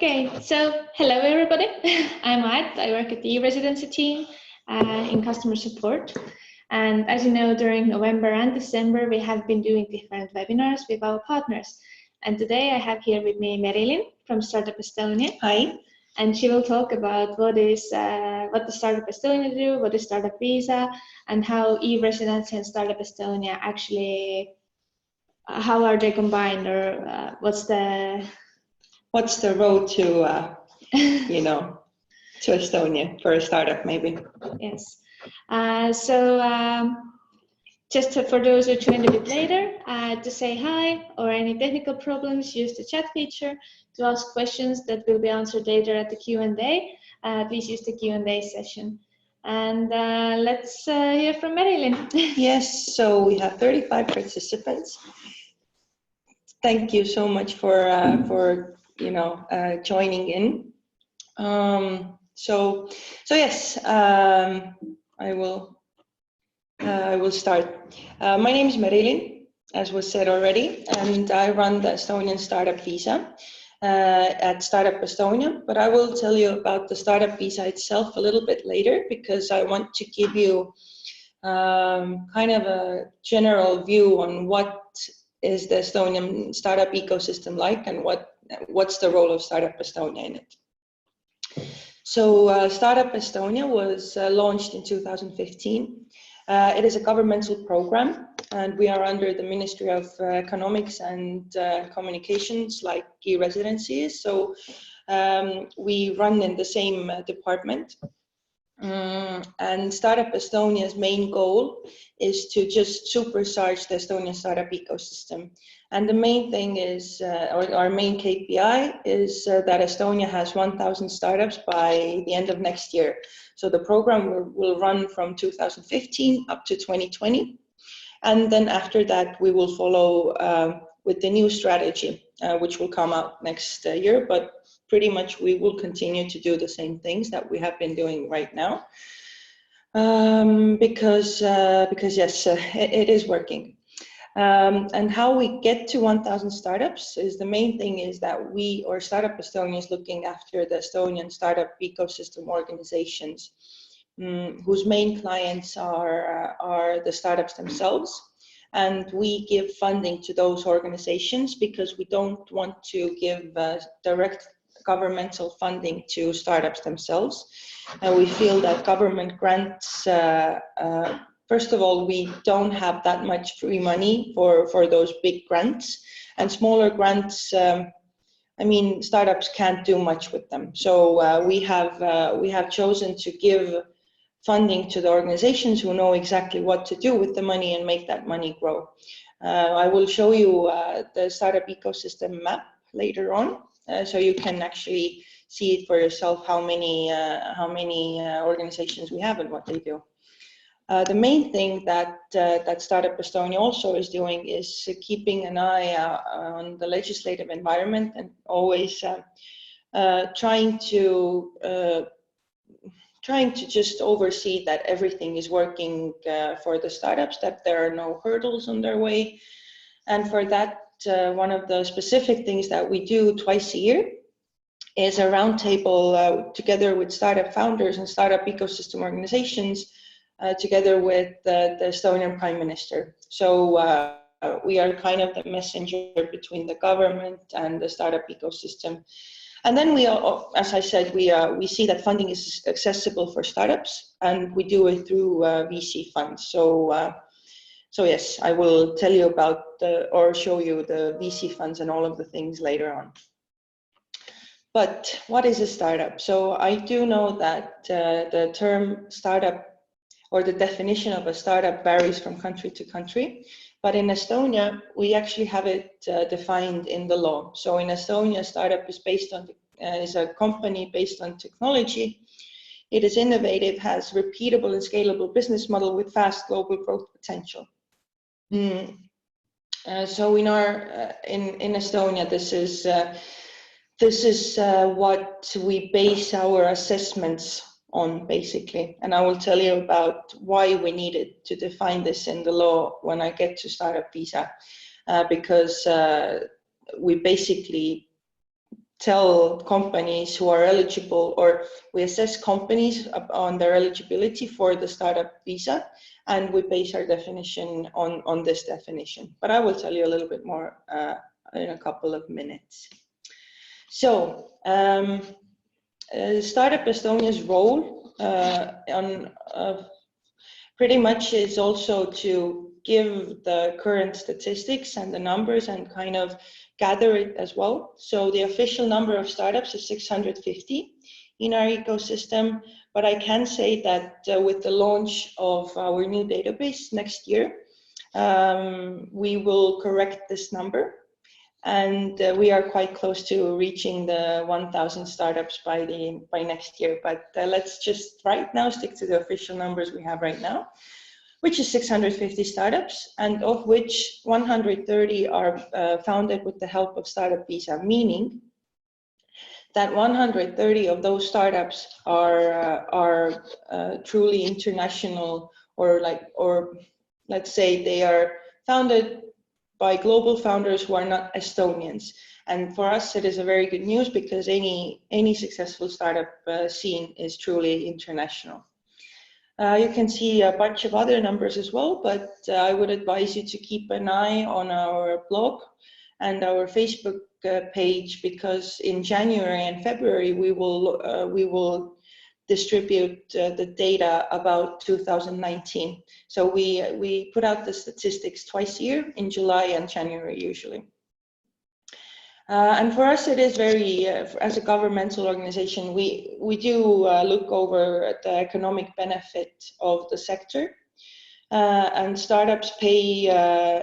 Okay, so hello everybody. I'm Ad. I work at the E-Residency team in customer support. And as you know, during November and December, we have been doing different webinars with our partners. And today I have here with me Merilin from Startup Estonia. Hi. And she will talk about what the Startup Estonia do, what is Startup Visa, and how E-Residency and Startup Estonia actually, how are they combined, or what's the road to, to Estonia for a startup, maybe. Yes. Just for those who joined a bit later, to say hi or any technical problems, use the chat feature to ask questions that will be answered later at the Q&A. Please use the Q&A session. And let's hear from Merilin. Yes, so we have 35 participants. Thank you so much for joining in. So yes, I will start. My name is Merilin, as was said already, and I run the Estonian Startup Visa at Startup Estonia. But I will tell you about the Startup Visa itself a little bit later, because I want to give you kind of a general view on what is the Estonian startup ecosystem like, and what's the role of Startup Estonia in it. So Startup Estonia was launched in 2015. It is a governmental program, and we are under the Ministry of Economics and Communications, like E-Residency. So we run in the same department. And Startup Estonia's main goal is to just supercharge the Estonian startup ecosystem. And the main thing is, our main KPI is that Estonia has 1,000 startups by the end of next year. So the program will run from 2015 up to 2020. And then after that, we will follow with the new strategy, which will come out next year. But pretty much we will continue to do the same things that we have been doing right now, because yes, it is working. And how we get to 1,000 startups is, the main thing is that we, or Startup Estonia, is looking after the Estonian startup ecosystem organizations, whose main clients are the startups themselves. And we give funding to those organizations because we don't want to give direct governmental funding to startups themselves. And we feel that government grants, first of all, we don't have that much free money for those big grants, and smaller grants, startups can't do much with them. So we have chosen to give funding to the organizations who know exactly what to do with the money and make that money grow. I will show you the startup ecosystem map later on, so you can actually see it for yourself, how many organizations we have and what they do. The main thing that Startup Estonia also is doing is keeping an eye on the legislative environment, and always trying to just oversee that everything is working for the startups, that there are no hurdles on their way. And for that, one of the specific things that we do twice a year is a roundtable together with startup founders and startup ecosystem organizations, together with the Estonian Prime Minister. So we are kind of the messenger between the government and the startup ecosystem. And then we are, as I said, we see that funding is accessible for startups, and we do it through VC funds. So yes, I will tell you about or show you the VC funds and all of the things later on. But what is a startup? So I do know that the term startup, or the definition of a startup, varies from country to country. But in Estonia, we actually have it defined in the law. So in Estonia, a startup is is a company based on technology. It is innovative, has repeatable and scalable business model with fast global growth potential. So in Estonia, this is what we base our assessments on, basically. And I will tell you about why we needed to define this in the law when I get to Startup Visa, because we basically tell companies who are eligible, or we assess companies on their eligibility for the startup visa, and we base our definition on this definition. But I will tell you a little bit more in a couple of minutes. So Startup Estonia's role pretty much is also to give the current statistics and the numbers and kind of gather it as well. So the official number of startups is 650 in our ecosystem, but I can say that with the launch of our new database next year, we will correct this number, and we are quite close to reaching the 1,000 startups by next year. But let's just right now stick to the official numbers we have right now, which is 650 startups, and of which 130 are founded with the help of Startup Visa, meaning that 130 of those startups are truly international, or let's say they are founded by global founders who are not Estonians. And for us, it is a very good news, because any successful startup scene is truly international. You can see a bunch of other numbers as well, but I would advise you to keep an eye on our blog and our Facebook page, because in January and February we will distribute the data about 2019. So we put out the statistics twice a year, in July and January usually. And for us, it is very, as a governmental organization, we do look over the economic benefit of the sector. And startups pay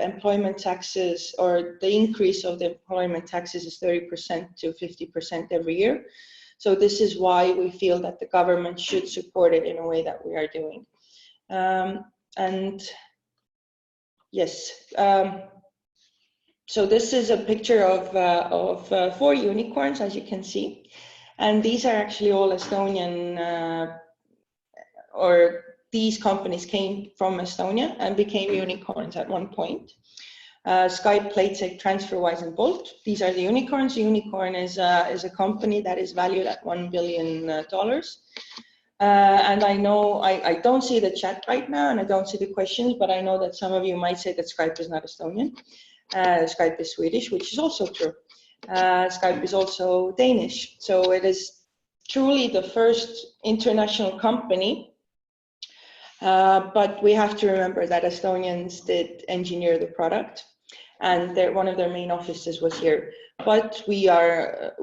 employment taxes, or the increase of the employment taxes is 30% to 50% every year. So this is why we feel that the government should support it in a way that we are doing. And yes, so this is a picture of 4 unicorns, as you can see. And these are actually all Estonian, or these companies came from Estonia and became unicorns at one point. Skype, Playtech, TransferWise, and Bolt. These are the unicorns. A unicorn is a company that is valued at $1 billion. And I know I don't see the chat right now, and I don't see the questions, but I know that some of you might say that Skype is not Estonian. Skype is Swedish, which is also true. Skype is also Danish. So it is truly the first international company. But we have to remember that Estonians did engineer the product, and one of their main offices was here. But we are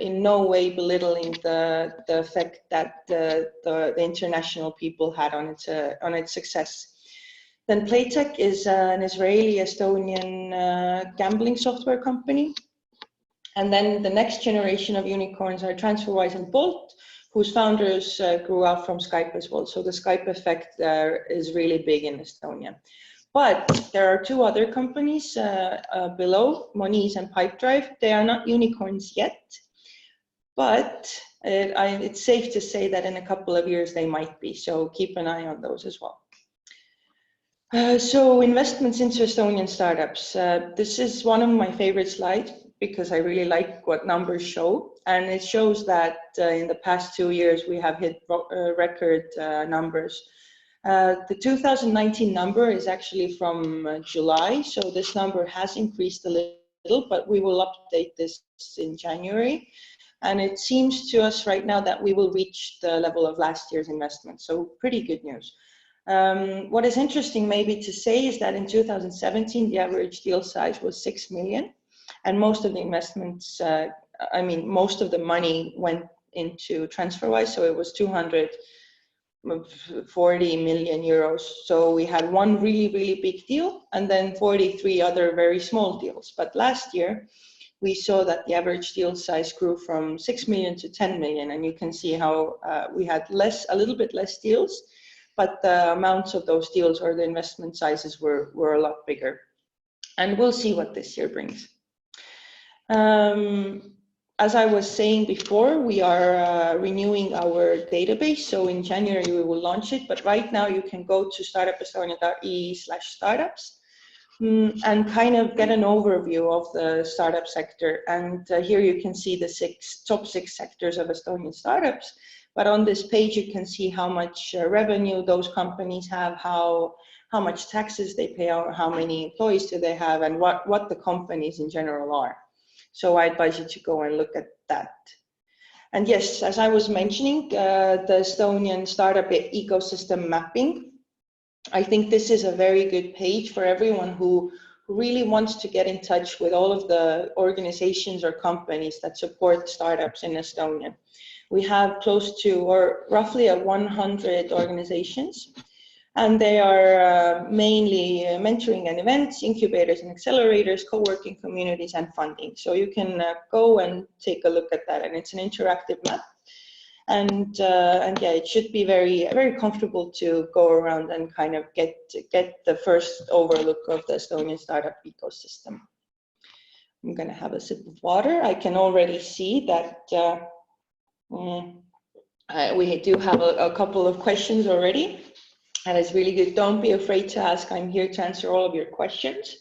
in no way belittling the effect that the international people had on its success. Then Playtech is an Israeli-Estonian gambling software company. And then the next generation of unicorns are TransferWise and Bolt, whose founders grew up from Skype as well. So the Skype effect there is really big in Estonia. But there are 2 other companies below, Moniz and Pipedrive. They are not unicorns yet, but it's safe to say that in a couple of years they might be. So keep an eye on those as well. So investments into Estonian startups. This is one of my favorite slides, because I really like what numbers show. And it shows that in the past 2 years, we have hit record numbers. The 2019 number is actually from July. So this number has increased a little, but we will update this in January. And it seems to us right now that we will reach the level of last year's investment. So pretty good news. What is interesting maybe to say is that in 2017, the average deal size was 6 million. And most of the investments, most of the money went into TransferWise. So it was 240 million euros. So we had one really, really big deal, and then 43 other very small deals. But last year, we saw that the average deal size grew from 6 million to 10 million. And you can see how we had a little bit less deals, but the amounts of those deals, or the investment sizes, were a lot bigger. And we'll see what this year brings. As I was saying before, we are renewing our database. So in January, we will launch it. But right now, you can go to startupestonia.ee/startups, and kind of get an overview of the startup sector. And here you can see the top six sectors of Estonian startups. But on this page, you can see how much revenue those companies have, how much taxes they pay, or how many employees do they have, and what the companies in general are. So I advise you to go and look at that. And yes, as I was mentioning, the Estonian startup ecosystem mapping, I think this is a very good page for everyone who really wants to get in touch with all of the organizations or companies that support startups in Estonia. We have close to, or roughly 100 organizations, and they are mainly mentoring and events, incubators and accelerators, co-working communities, and funding. So you can go and take a look at that, and it's an interactive map. And yeah, it should be very, very comfortable to go around and kind of get the first overlook of the Estonian startup ecosystem. I'm going to have a sip of water. I can already see that we do have a couple of questions already. And it's really good. Don't be afraid to ask. I'm here to answer all of your questions.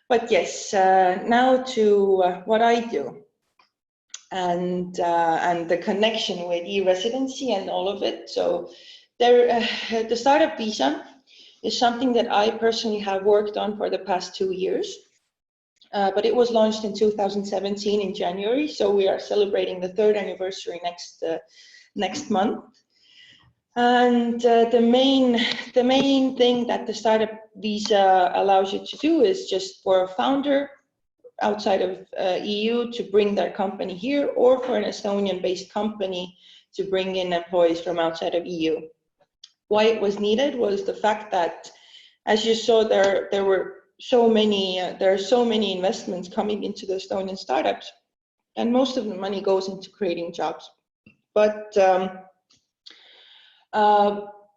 But yes, now to what I do and the connection with E-Residency and all of it. So the startup visa is something that I personally have worked on for the past 2 years. But it was launched in 2017 in January. So we are celebrating the 3rd anniversary next month. And the main thing that the startup visa allows you to do is just for a founder outside of EU to bring their company here, or for an Estonian-based company to bring in employees from outside of EU. Why it was needed was the fact that, as you saw, there are so many investments coming into the Estonian startups, and most of the money goes into creating jobs.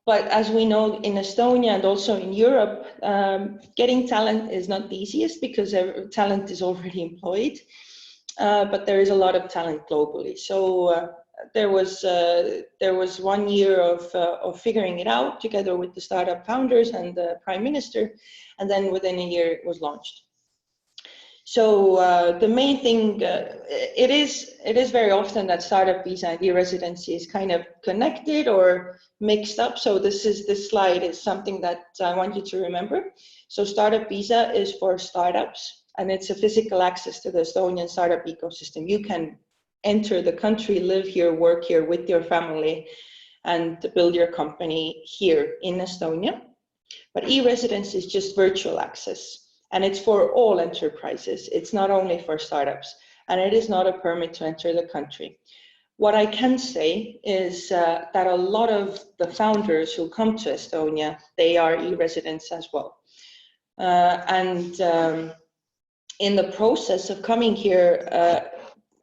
But as we know, in Estonia and also in Europe, getting talent is not the easiest because talent is already employed, but there is a lot of talent globally. So there was 1 year of figuring it out together with the startup founders and the Prime Minister, and then within a year it was launched. So the main thing, it is very often that startup visa and E-Residency is kind of connected or mixed up. So this slide is something that I want you to remember. So startup visa is for startups, and it's a physical access to the Estonian startup ecosystem. You can enter the country, live here, work here with your family, and build your company here in Estonia. But E-Residency is just virtual access. And it's for all enterprises. It's not only for startups, and it is not a permit to enter the country. What I can say is that a lot of the founders who come to Estonia, they are E-residents as well. In the process of coming here,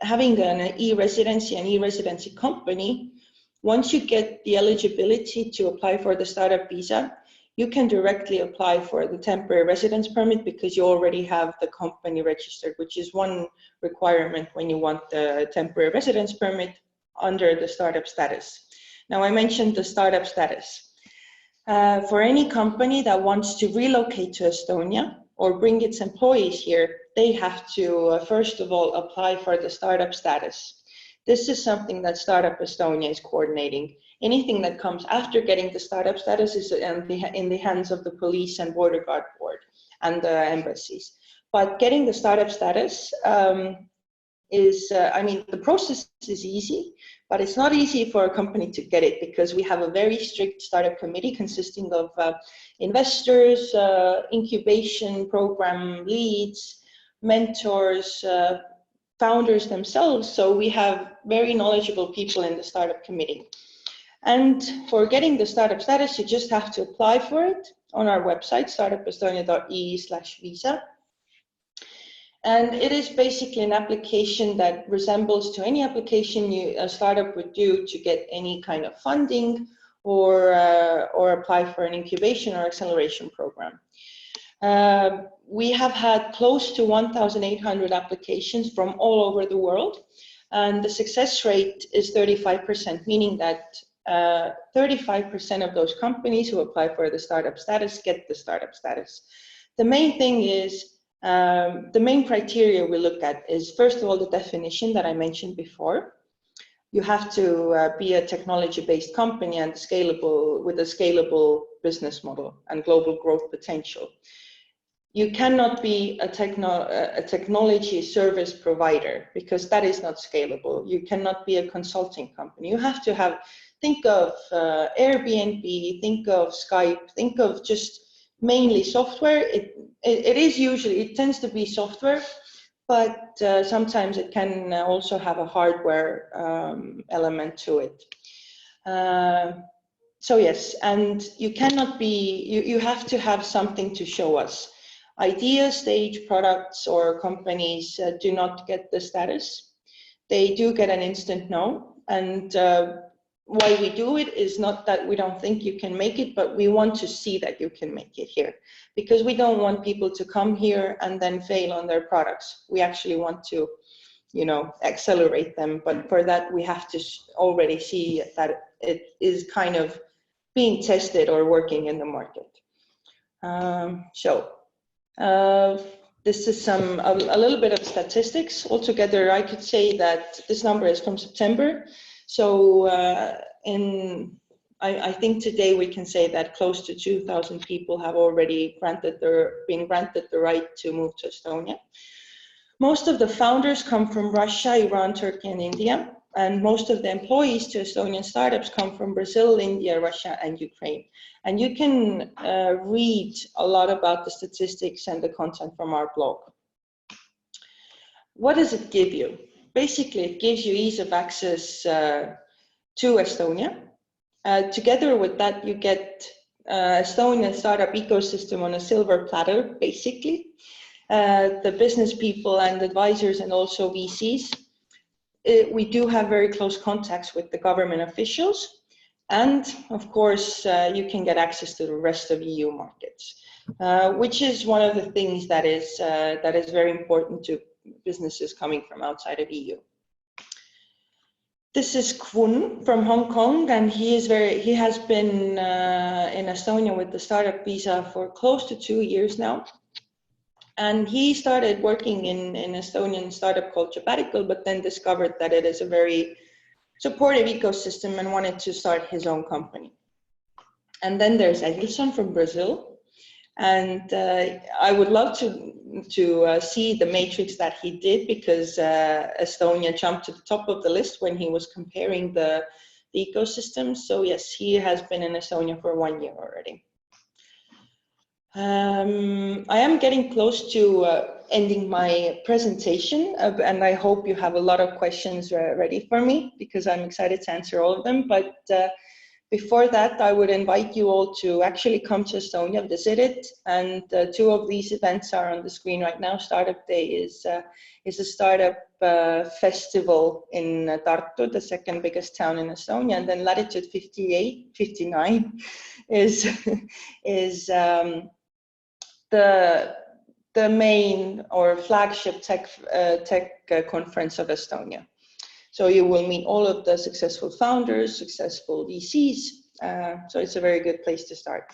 having an E-Residency and E-Residency company, once you get the eligibility to apply for the startup visa, you can directly apply for the temporary residence permit because you already have the company registered, which is one requirement when you want the temporary residence permit under the startup status. Now, I mentioned the startup status. For any company that wants to relocate to Estonia or bring its employees here, they have to, first of all, apply for the startup status. This is something that Startup Estonia is coordinating. Anything that comes after getting the startup status is in the hands of the police and border guard board and the embassies. But getting the startup status the process is easy, but it's not easy for a company to get it because we have a very strict startup committee consisting of investors, incubation program leads, mentors, founders themselves. So we have very knowledgeable people in the startup committee. And for getting the startup status, you just have to apply for it on our website, startupestonia.ee/visa. And it is basically an application that resembles to any application a startup would do to get any kind of funding or apply for an incubation or acceleration program. We have had close to 1,800 applications from all over the world, and the success rate is 35%, meaning that 35% of those companies who apply for the startup status get the startup status. The main thing is, the main criteria we look at is, first of all, the definition that I mentioned before. You have to be a technology-based company and scalable, with a scalable business model and global growth potential. You cannot be a technology service provider, because that is not scalable. You cannot be a consulting company. You have to think of Airbnb, think of Skype, think of just mainly software. It tends to be software, but sometimes it can also have a hardware element to it. So yes, and you cannot be, you have to have something to show us. Idea stage products or companies do not get the status. They do get an instant no. And why we do it is not that we don't think you can make it, but we want to see that you can make it here, because we don't want people to come here and then fail on their products. We actually want to, accelerate them. But for that, we have to already see that it is kind of being tested or working in the market. This is a little bit of statistics. Altogether, I could say that this number is from September. So I think today we can say that close to 2,000 people have already been granted the right to move to Estonia. Most of the founders come from Russia, Iran, Turkey, and India. And most of the employees to Estonian startups come from Brazil, India, Russia, and Ukraine. And you can read a lot about the statistics and the content from our blog. What does it give you? Basically, it gives you ease of access to Estonia. Together with that, you get Estonian startup ecosystem on a silver platter, basically. The business people and advisors and also VCs. We do have very close contacts with the government officials, and of course you can get access to the rest of EU markets, which is one of the things that is very important to businesses coming from outside of EU. This is Kwun from Hong Kong, and he has been in Estonia with the startup visa for close to 2 years now. And he started working in Estonian startup called Probable, but then discovered that it is a very supportive ecosystem and wanted to start his own company. And then there's Edilson from Brazil. And I would love to see the matrix that he did, because Estonia jumped to the top of the list when he was comparing the ecosystems. So yes, he has been in Estonia for 1 year already. I am getting close to ending my presentation, and I hope you have a lot of questions ready for me, because I'm excited to answer all of them. But before that, I would invite you all to actually come to Estonia, visit it. And 2 of these events are on the screen right now. Startup Day is a startup festival in Tartu, the second biggest town in Estonia, and then Latitude 59 is the main or flagship tech conference of Estonia. So you will meet all of the successful founders, successful VCs. So it's a very good place to start.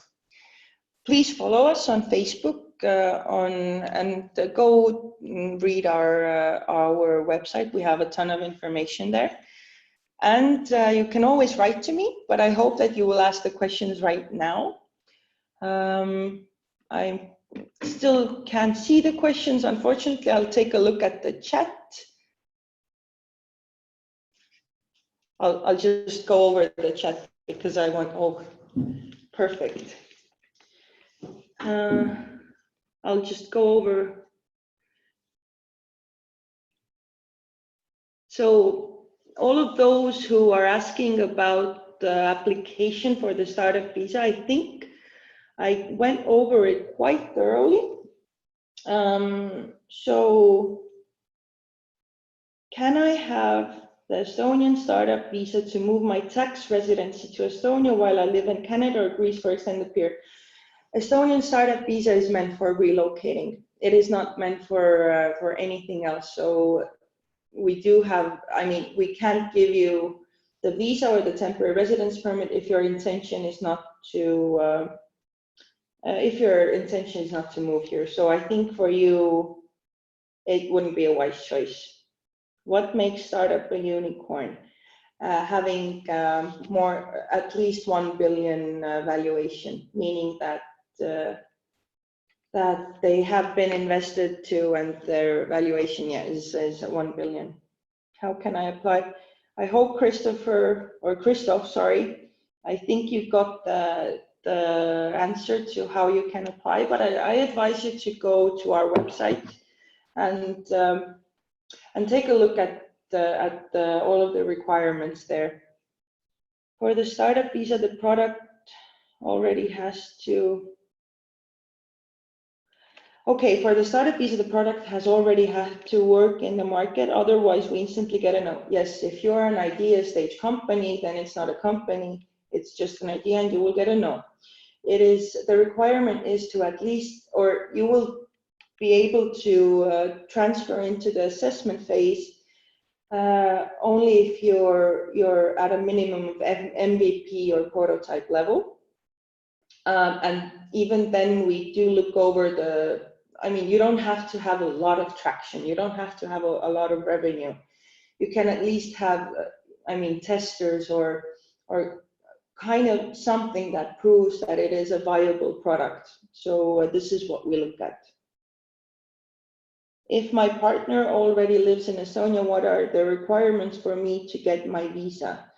Please follow us on Facebook and go read our website. We have a ton of information there. And you can always write to me, but I hope that you will ask the questions right now. I still can't see the questions, unfortunately. I'll take a look at the chat. I'll just go over the chat because I want, perfect. I'll just go over. So all of those who are asking about the application for the startup visa, I think I went over it quite thoroughly. So can I have the Estonian startup visa to move my tax residency to Estonia while I live in Canada or Greece for extended period? Estonian startup visa is meant for relocating. It is not meant for anything else. So we do have, we can't give you the visa or the temporary residence permit if your intention is not to if your intention is not to move here. So I think for you, it wouldn't be a wise choice. What makes startup a unicorn? Having at least 1 billion valuation, meaning that that they have been invested to and their valuation is 1 billion. How can I apply? I hope Christoph, sorry, I think you got the answer to how you can apply, but I advise you to go to our website and take a look at all of the requirements there. For the startup visa, the product already has to. Okay, for the startup visa, the product has already had to work in the market. Otherwise, we instantly get a no. Yes, if you're an idea stage company, then it's not a company. It's just an idea, and you will get a no. It is the requirement is to at least, or you will be able to transfer into the assessment phase only if you're at a minimum of MVP or prototype level. And even then, we do look over you don't have to have a lot of traction. You don't have to have a lot of revenue. You can at least have, testers or kind of something that proves that it is a viable product. So this is what we look at. If my partner already lives in Estonia, what are the requirements for me to get my visa?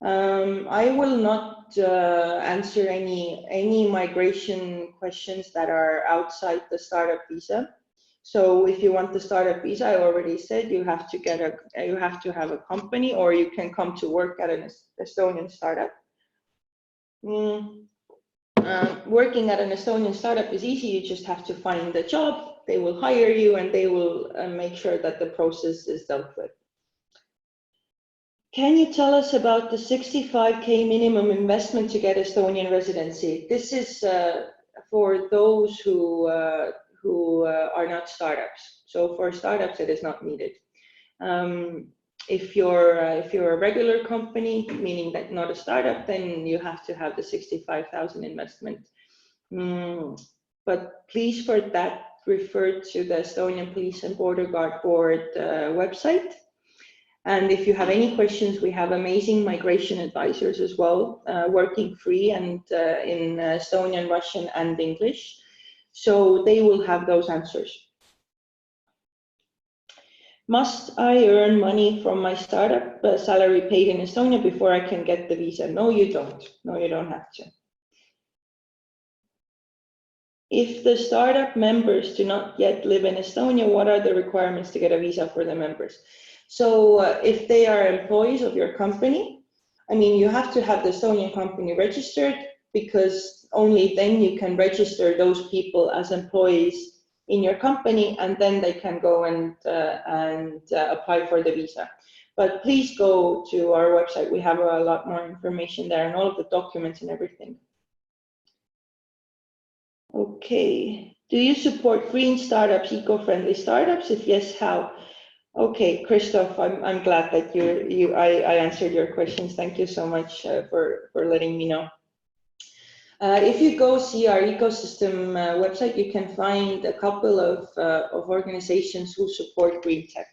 I will not answer any migration questions that are outside the startup visa. So if you want the startup visa, I already said you have to have a company, or you can come to work at an Estonian startup. Working at an Estonian startup is easy. You just have to find a job. They will hire you, and they will make sure that the process is dealt with. Can you tell us about the 65K minimum investment to get Estonian residency? This is for those who are not startups. So for startups, it is not needed. If you're a regular company, meaning that not a startup, then you have to have the 65,000 investment. But please, for that, refer to the Estonian Police and Border Guard Board website. And if you have any questions, we have amazing migration advisors as well, working free and in Estonian, Russian, and English. So they will have those answers. Must I earn money from my startup salary paid in Estonia before I can get the visa? No, you don't. No, you don't have to. If the startup members do not yet live in Estonia, what are the requirements to get a visa for the members? So if they are employees of your company, you have to have the Estonian company registered, because only then you can register those people as employees in your company, and then they can go and apply for the visa. But please go to our website. We have a lot more information there and all of the documents and everything. Okay. Do you support green startups, eco-friendly startups? If yes, how? Okay, Christoph, I'm glad that I answered your questions. Thank you so much for letting me know. If you go see our ecosystem website, you can find a couple of organizations who support green tech.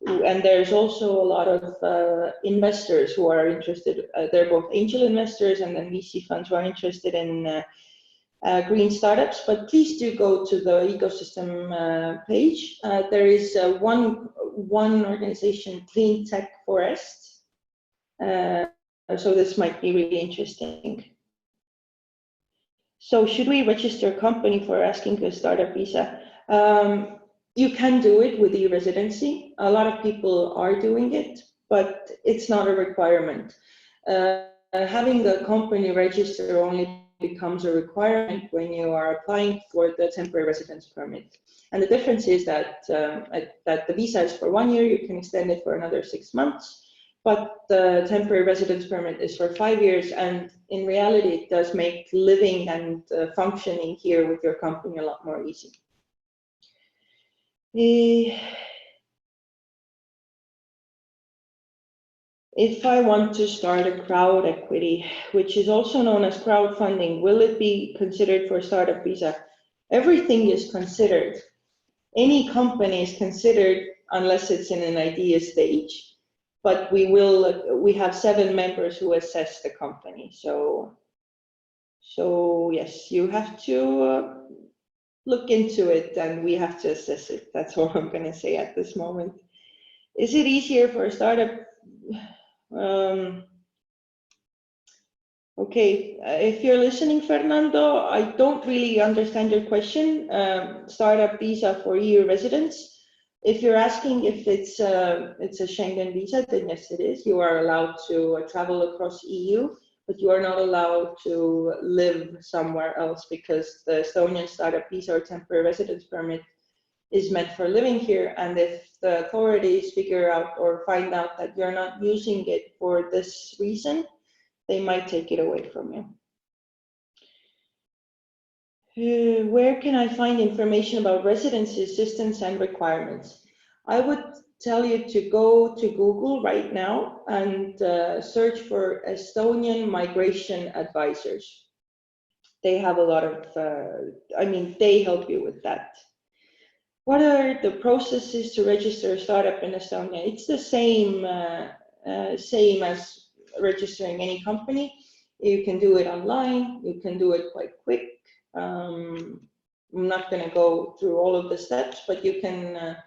And there's also a lot of investors who are interested. They're both angel investors and then VC funds who are interested in green startups, but please do go to the ecosystem page. There is one organization, Clean Tech Forest. So this might be really interesting. So should we register a company for asking for a startup visa? You can do it with E-Residency. A lot of people are doing it, but it's not a requirement. Having the company register only becomes a requirement when you are applying for the temporary residence permit. And the difference is that the visa is for 1 year, you can extend it for another 6 months, but the temporary residence permit is for 5 years, and in reality it does make living and functioning here with your company a lot more easy. If I want to start a crowd equity, which is also known as crowdfunding, will it be considered for startup visa? Everything is considered. Any company is considered unless it's in an idea stage. But we have 7 members who assess the company. So yes, you have to look into it and we have to assess it. That's all I'm going to say at this moment. Is it easier for a startup? Okay, if you're listening, Fernando, I don't really understand your question. Startup visa for EU residents. If you're asking if it's a Schengen visa, then yes, it is. You are allowed to travel across EU, but you are not allowed to live somewhere else because the Estonian startup visa or temporary residence permit is meant for living here. And if the authorities figure out or find out that you're not using it for this reason, they might take it away from you. Where can I find information about residency assistance and requirements? I would tell you to go to Google right now and search for Estonian migration advisors. They have a lot of, they help you with that. What are the processes to register a startup in Estonia? It's the same as registering any company. You can do it online. You can do it quite quick. I'm not going to go through all of the steps, but you can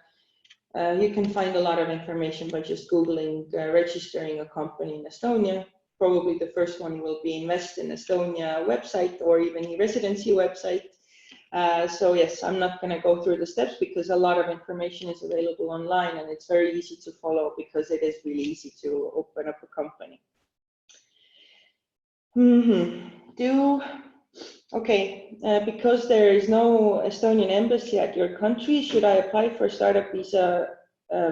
find a lot of information by just Googling registering a company in Estonia. Probably the first one will be Invest in Estonia website or even E-Residency website. So yes, I'm not going to go through the steps because a lot of information is available online and it's very easy to follow because it is really easy to open up a company. Because there is no Estonian embassy at your country, should I apply for startup visa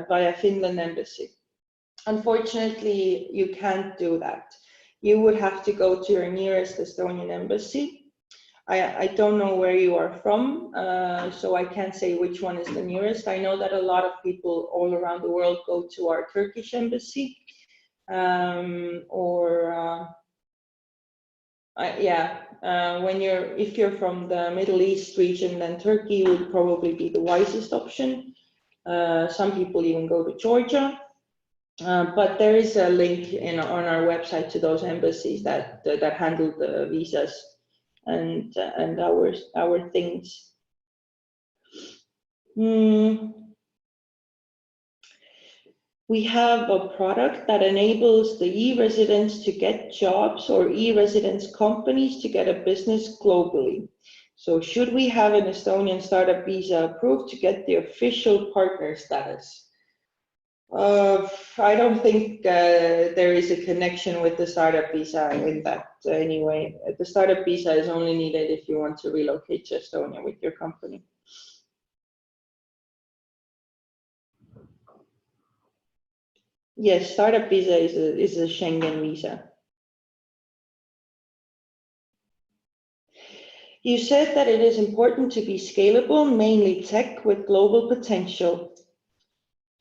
via Finland embassy? Unfortunately, you can't do that. You would have to go to your nearest Estonian embassy. I don't know where you are from, so I can't say which one is the nearest. I know that a lot of people all around the world go to our Turkish embassy, if you're from the Middle East region, then Turkey would probably be the wisest option. Some people even go to Georgia, but there is a link on our website to those embassies that handle the visas and our things. We have a product that enables the e-residents to get jobs or e-residents companies to get a business globally. So should we have an Estonian startup visa approved to get the official partner status? I don't think there is a connection with the startup visa in that anyway. The startup visa is only needed if you want to relocate to Estonia with your company. Yes, startup visa is a Schengen visa. You said that it is important to be scalable, mainly tech with global potential.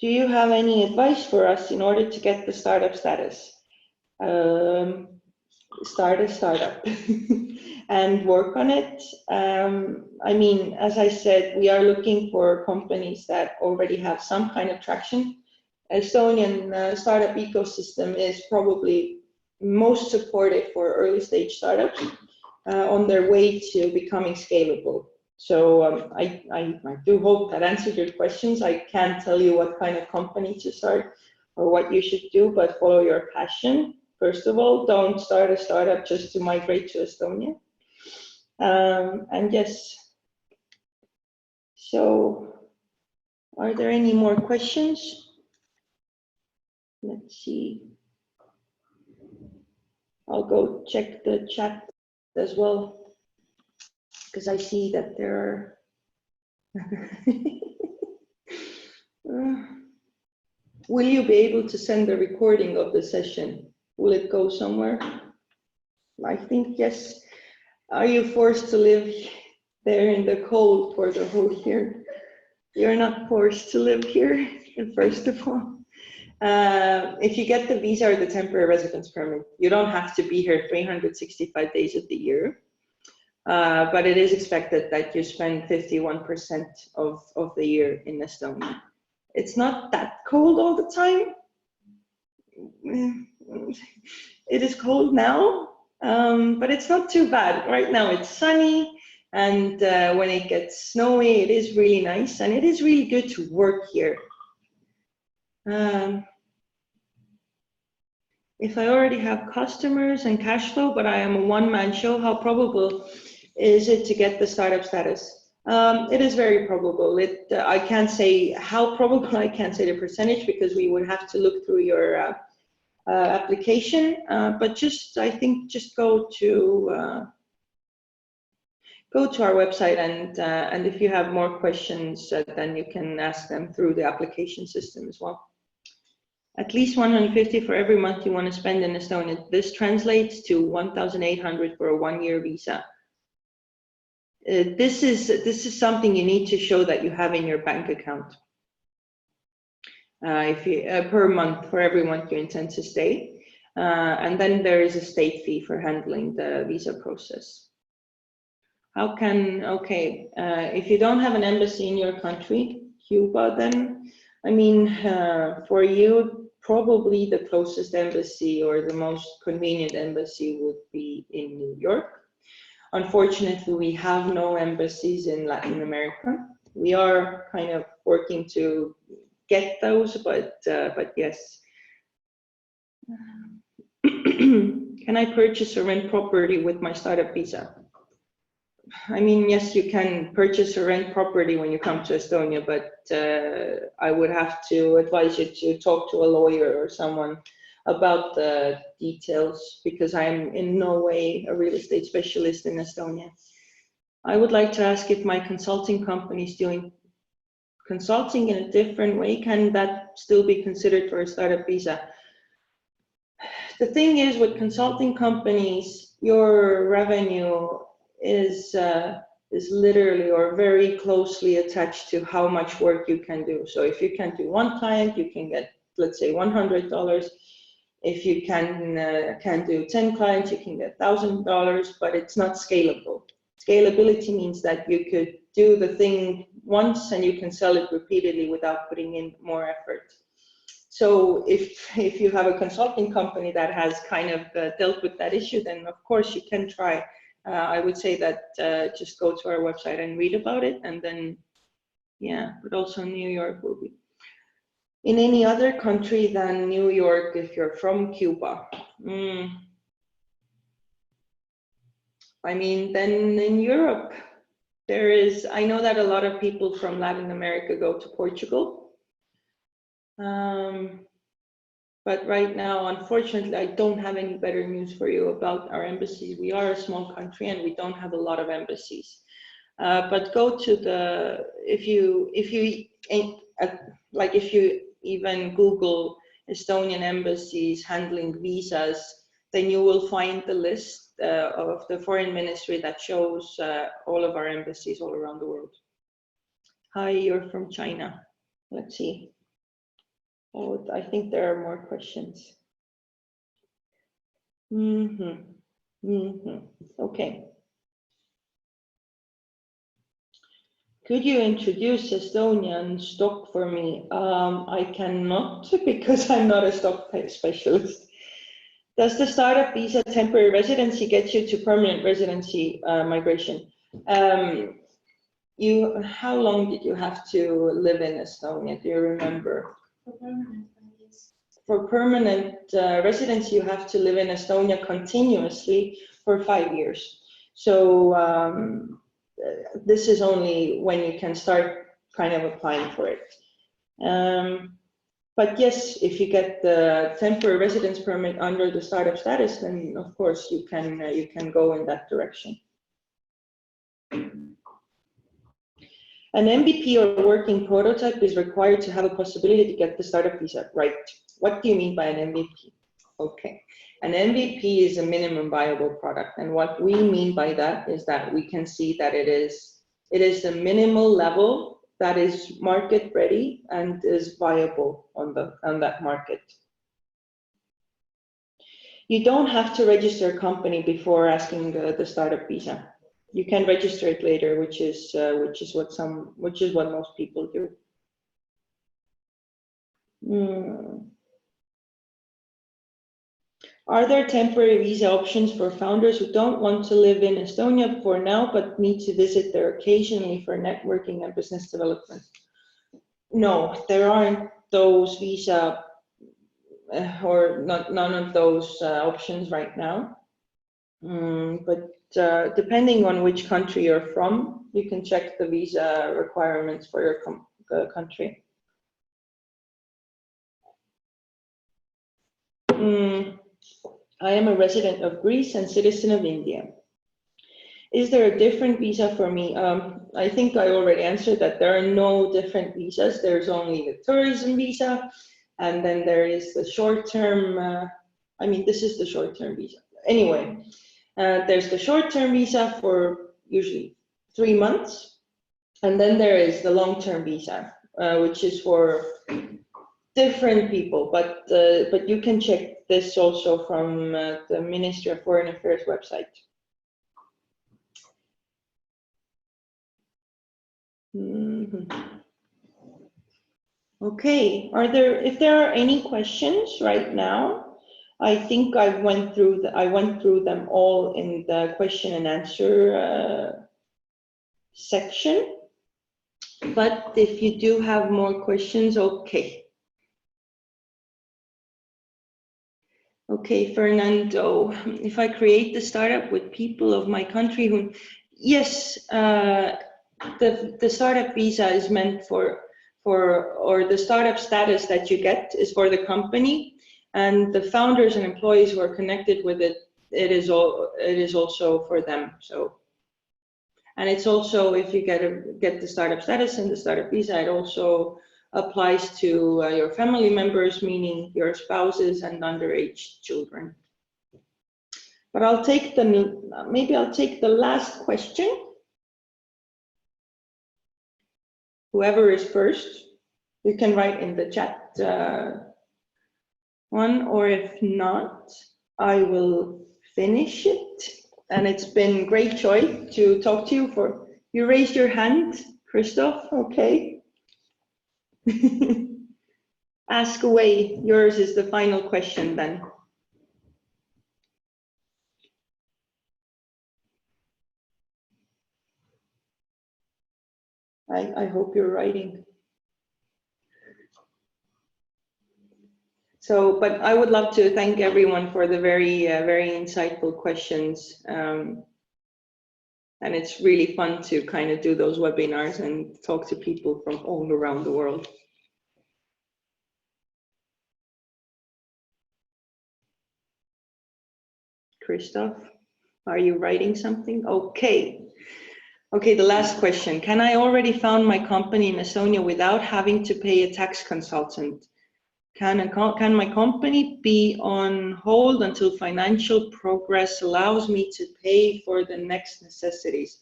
Do you have any advice for us in order to get the startup status? Start a startup and work on it. As I said, we are looking for companies that already have some kind of traction. Estonian startup ecosystem is probably most supportive for early stage startups on their way to becoming scalable. So I do hope that answered your questions. I can't tell you what kind of company to start or what you should do, but follow your passion. First of all, don't start a startup just to migrate to Estonia. And yes, so are there any more questions? Let's see. I'll go check the chat as well, because I see that there are. Will you be able to send a recording of the session? Will it go somewhere? I think yes. Are you forced to live there in the cold for the whole year? You're not forced to live here, first of all. If you get the visa or the temporary residence permit, you don't have to be here 365 days of the year. But it is expected that you spend 51% of the year in Estonia. It's not that cold all the time. It is cold now, but it's not too bad. Right now it's sunny, and when it gets snowy, it is really nice, and it is really good to work here. If I already have customers and cash flow, but I am a one-man show, how probable is it to get the startup status? It is very probable. I can't say how probable, I can't say the percentage because we would have to look through your application, but I think just go to our website, and if you have more questions, then you can ask them through the application system as well. At least 150 for every month you want to spend in Estonia. This translates to 1,800 for a one-year visa. This is something you need to show that you have in your bank account. If you per month for every month you intend to stay, and then there is a state fee for handling the visa process. If you don't have an embassy in your country, Cuba, then I mean, for you, probably the closest embassy or the most convenient embassy would be in New York. Unfortunately, we have no embassies in Latin America. We are kind of working to get those, but yes. Can I purchase or rent property with my startup visa? I mean, yes, you can purchase or rent property when you come to Estonia, but I would have to advise you to talk to a lawyer or someone about the details, because I'm in no way a real estate specialist in Estonia. I would like to ask if my consulting company is doing consulting in a different way. Can that still be considered for a startup visa? The thing is, with consulting companies, your revenue is literally or very closely attached to how much work you can do. So if you can do one client, you can get, let's say, $100. If you can do 10 clients, you can get $1,000, but it's not scalable. Scalability means that you could do the thing once and you can sell it repeatedly without putting in more effort. So if you have a consulting company that has kind of dealt with that issue, then of course you can try. I would say that just go to our website and read about it, and then, yeah, but also New York will be. In any other country than New York, if you're from Cuba, I mean, then in Europe, I know that a lot of people from Latin America go to Portugal. But right now, unfortunately, I don't have any better news for you about our embassies. We are a small country and we don't have a lot of embassies. But go to if you even Google Estonian embassies handling visas, then you will find the list of the foreign ministry that shows all of our embassies all around the world. Hi, you're from China. Let's see. Oh, I think there are more questions. Okay. Could you introduce Estonian stock for me? I cannot, because I'm not a stock specialist. Does the startup visa temporary residency get you to permanent residency migration? How long did you have to live in Estonia? Do you remember? For permanent, yes. For permanent residency, you have to live in Estonia continuously for 5 years. So this is only when you can start kind of applying for it. But yes, if you get the temporary residence permit under the startup status, then of course you can go in that direction. An MVP or working prototype is required to have a possibility to get the startup visa, right? What do you mean by an MVP? Okay, an MVP is a minimum viable product, and what we mean by that is that we can see that it is the minimal level that is market ready and is viable on that market. You don't have to register a company before asking the startup visa. You can register it later, which is what most people do. Are there temporary visa options for founders who don't want to live in Estonia for now, but need to visit there occasionally for networking and business development? No, there aren't those visa or none of those options right now. But depending on which country you're from, you can check the visa requirements for your country. I am a resident of Greece and citizen of India. Is there a different visa for me? I think I already answered that there are no different visas. There's only the tourism visa, and then there is the short-term, this is the short-term visa. Anyway, there's the short-term visa for usually 3 months, and then there is the long-term visa, which is for different people, but you can check this also from the Ministry of Foreign Affairs website. Okay, if there are any questions right now, I think I went through them all in the question and answer section. But if you do have more questions, okay. Okay, Fernando, if I create the startup with people of my country who, yes, the startup visa is meant or the startup status that you get is for the company, and the founders and employees who are connected with it, it is also for them. So, and it's also, if you get the startup status and the startup visa, it also applies to your family members, meaning your spouses and underage children. But maybe I'll take the last question. Whoever is first, you can write in the chat one, or if not, I will finish it. And it's been great joy to talk to you. You raised your hand, Christoph, okay. Ask away, yours is the final question then. I hope you're writing. So, but I would love to thank everyone for the very insightful questions. And it's really fun to kind of do those webinars and talk to people from all around the world. Christoph, are you writing something? Okay. Okay, the last question. Can I already found my company in Estonia without having to pay a tax consultant? Can my company be on hold until financial progress allows me to pay for the next necessities?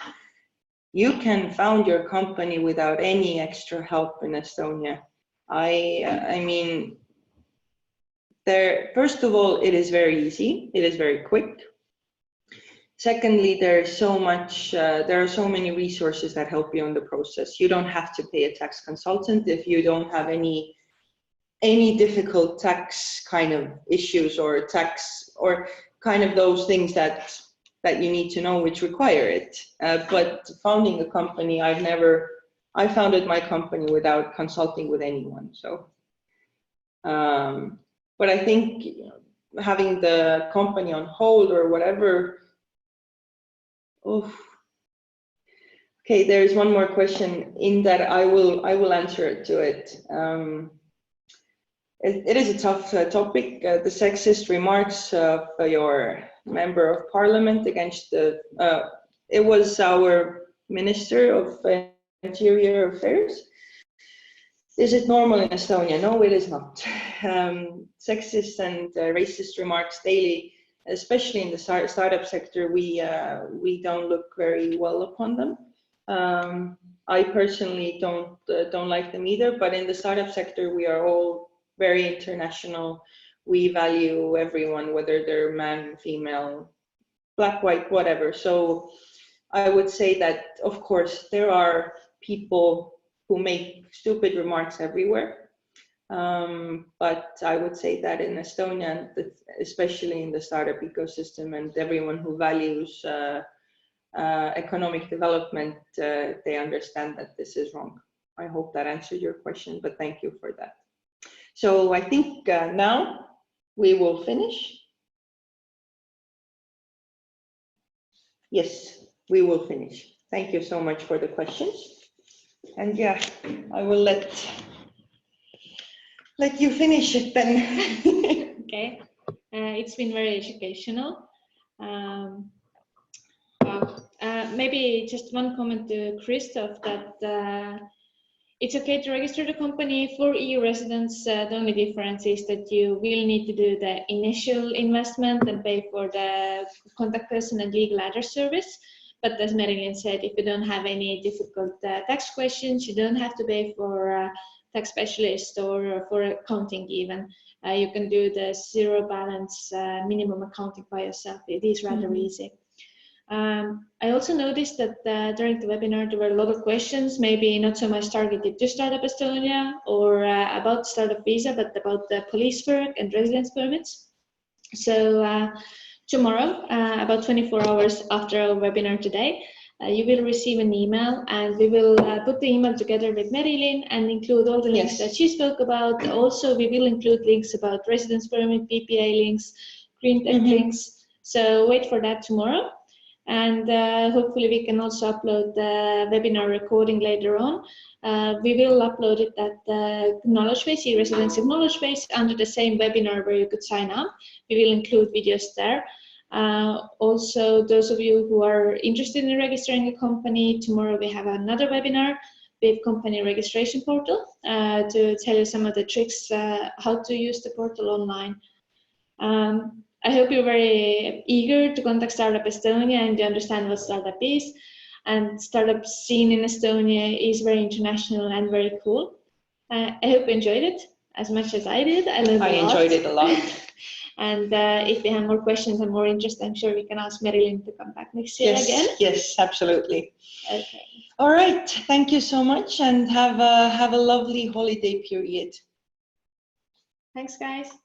You can found your company without any extra help in Estonia. I mean, first of all, it is very easy. It is very quick. Secondly, there are so many resources that help you in the process. You don't have to pay a tax consultant if you don't have any difficult tax kind of issues or kind of those things that you need to know which require it. But founding a company, I founded my company without consulting with anyone. So, but I think having the company on hold or whatever. Okay, there is one more question in that I will answer to it. It is a tough topic. The sexist remarks of your member of parliament against it was our Minister of Interior Affairs. Is it normal in Estonia? No, it is not. Sexist and racist remarks daily, especially in the startup sector, we don't look very well upon them. I personally don't like them either, but in the startup sector, we are all very international. We value everyone, whether they're man, female, black, white, whatever. So I would say that, of course, there are people who make stupid remarks everywhere. But I would say that in Estonia, especially in the startup ecosystem and everyone who values economic development, they understand that this is wrong. I hope that answered your question, but thank you for that. So I think now we will finish. Yes, we will finish. Thank you so much for the questions. And yeah, I will let you finish it then. Okay, it's been very educational. Maybe just one comment to Christoph that it's okay to register the company for E-Residents. The only difference is that you will need to do the initial investment and pay for the contact person and legal address service. But as Merilin said, if you don't have any difficult tax questions, you don't have to pay for a tax specialist or for accounting even. You can do the zero balance minimum accounting by yourself. It is rather easy. I also noticed that during the webinar there were a lot of questions, maybe not so much targeted to Startup Estonia or about startup visa, but about the police work and residence permits. So tomorrow, about 24 hours after our webinar today, you will receive an email, and we will put the email together with Merilin and include all the links that she spoke about. Also, we will include links about residence permit, PPA links, green tech links. So wait for that tomorrow. And hopefully we can also upload the webinar recording later on. We will upload it at the knowledge base, E-Residency knowledge base, under the same webinar where you could sign up. We will include videos there. Also, those of you who are interested in registering a company, tomorrow we have another webinar with company registration portal to tell you some of the tricks how to use the portal online. I hope you're very eager to contact Startup Estonia and to understand what startup is. And startup scene in Estonia is very international and very cool. I hope you enjoyed it as much as I did. I enjoyed it a lot. And if we have more questions and more interest, I'm sure we can ask Merilin to come back next year again. Yes, absolutely. Okay. All right. Thank you so much, and have a lovely holiday period. Thanks, guys.